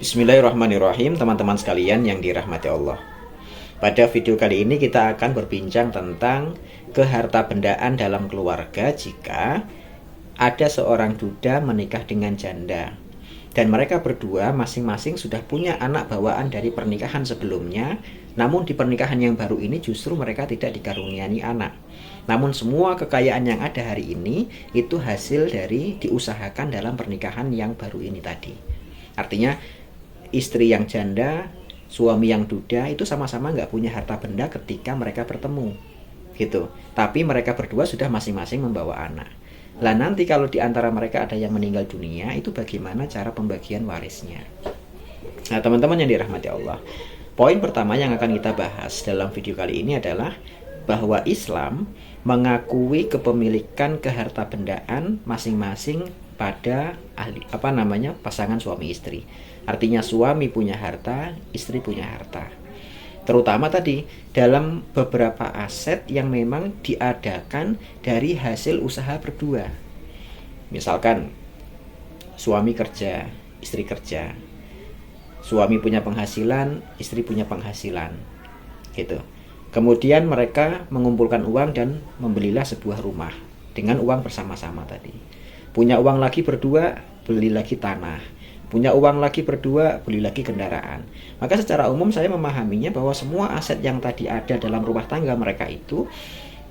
Bismillahirrahmanirrahim, teman-teman sekalian yang dirahmati Allah. Pada video kali ini kita akan berbincang tentang kehartabendaan dalam keluarga jika ada seorang duda menikah dengan janda dan mereka berdua masing-masing sudah punya anak bawaan dari pernikahan sebelumnya. Namun di pernikahan yang baru ini justru mereka tidak dikaruniai anak. Namun semua kekayaan yang ada hari ini itu hasil dari diusahakan dalam pernikahan yang baru ini tadi. Artinya istri yang janda, suami yang duda itu sama-sama nggak punya harta benda ketika mereka bertemu gitu. Tapi mereka berdua sudah masing-masing membawa anak. Lah nanti kalau di antara mereka ada yang meninggal dunia, itu bagaimana cara pembagian warisnya? Nah teman-teman yang dirahmati Allah, poin pertama yang akan kita bahas dalam video kali ini adalah bahwa Islam mengakui kepemilikan kehartabendaan masing-masing pada pasangan suami istri. Artinya suami punya harta, istri punya harta. Terutama tadi dalam beberapa aset yang memang diadakan dari hasil usaha berdua. Misalkan suami kerja, istri kerja. Suami punya penghasilan, istri punya penghasilan. Gitu. Kemudian mereka mengumpulkan uang dan membelilah sebuah rumah dengan uang bersama-sama tadi. Punya uang lagi berdua, beli lagi tanah. Punya uang lagi berdua, beli lagi kendaraan. Maka secara umum saya memahaminya bahwa semua aset yang tadi ada dalam rumah tangga mereka itu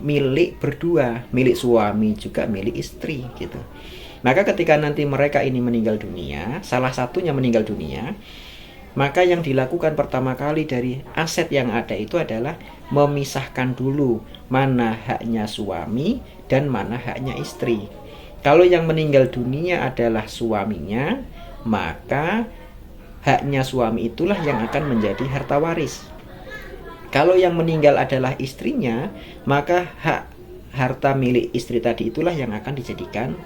milik berdua, milik suami juga milik istri gitu. Maka ketika nanti mereka ini meninggal dunia, salah satunya meninggal dunia, maka yang dilakukan pertama kali dari aset yang ada itu adalah memisahkan dulu mana haknya suami dan mana haknya istri. Kalau yang meninggal dunia adalah suaminya, maka haknya suami itulah yang akan menjadi harta waris. Kalau yang meninggal adalah istrinya, maka hak harta milik istri tadi itulah yang akan dijadikan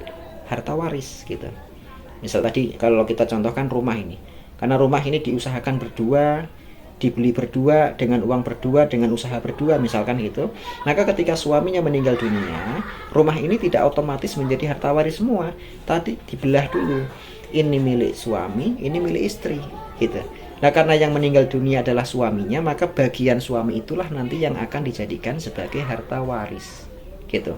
harta waris gitu. Misal tadi kalau kita contohkan rumah ini, karena rumah ini diusahakan berdua, dibeli berdua, dengan uang berdua, dengan usaha berdua misalkan gitu. Maka ketika suaminya meninggal dunia, rumah ini tidak otomatis menjadi harta waris semua. Tadi dibelah dulu. Ini milik suami, ini milik istri gitu. Nah karena yang meninggal dunia adalah suaminya, maka bagian suami itulah nanti yang akan dijadikan sebagai harta waris gitu.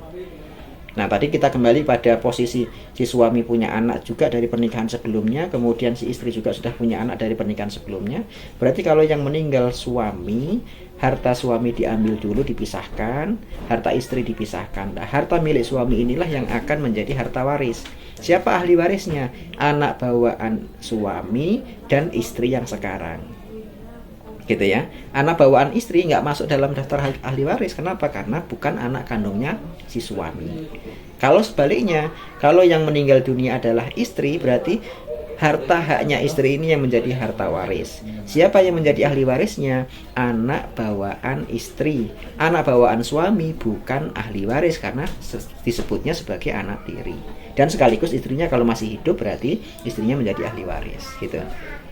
Nah tadi kita kembali pada posisi si suami punya anak juga dari pernikahan sebelumnya, kemudian si istri juga sudah punya anak dari pernikahan sebelumnya. Berarti kalau yang meninggal suami, harta suami diambil dulu dipisahkan, harta istri dipisahkan. Nah harta milik suami inilah yang akan menjadi harta waris. Siapa ahli warisnya? Anak bawaan suami dan istri yang sekarang gitu ya. Anak bawaan istri nggak masuk dalam daftar ahli waris. Kenapa? Karena bukan anak kandungnya si suami. Kalau sebaliknya, kalau yang meninggal dunia adalah istri, berarti harta haknya istri ini yang menjadi harta waris. Siapa yang menjadi ahli warisnya? Anak bawaan istri. Anak bawaan suami bukan ahli waris karena disebutnya sebagai anak tiri. Dan sekaligus istrinya kalau masih hidup berarti istrinya menjadi ahli waris gitu.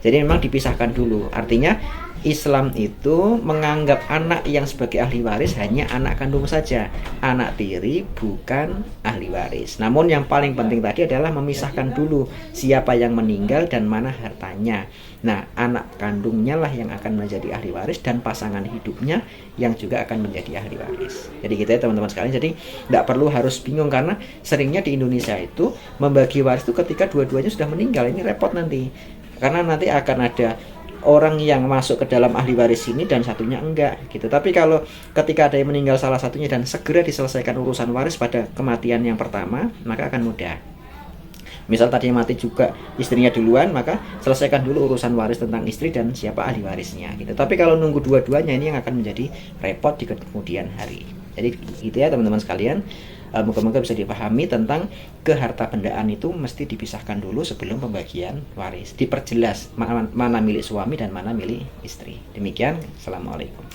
Jadi memang dipisahkan dulu. Artinya Islam itu menganggap anak yang sebagai ahli waris hanya anak kandung saja. Anak tiri bukan ahli waris. Namun yang paling penting tadi adalah memisahkan dulu siapa yang meninggal dan mana hartanya. Nah, anak kandungnya lah yang akan menjadi ahli waris dan pasangan hidupnya yang juga akan menjadi ahli waris. Jadi gitu ya teman-teman sekalian. Jadi tidak perlu harus bingung karena seringnya di Indonesia itu membagi waris itu ketika dua-duanya sudah meninggal. Ini repot nanti. Karena nanti akan ada orang yang masuk ke dalam ahli waris ini dan satunya enggak gitu. Tapi kalau ketika ada yang meninggal salah satunya dan segera diselesaikan urusan waris pada kematian yang pertama, maka akan mudah. Misal tadi yang mati juga istrinya duluan, maka selesaikan dulu urusan waris tentang istri dan siapa ahli warisnya gitu. Tapi kalau nunggu dua-duanya ini yang akan menjadi repot di kemudian hari. Jadi gitu ya teman-teman sekalian. Moga-moga bisa dipahami tentang kehartabendaan itu mesti dipisahkan dulu sebelum pembagian waris. Diperjelas mana milik suami dan mana milik istri. Demikian, Assalamualaikum.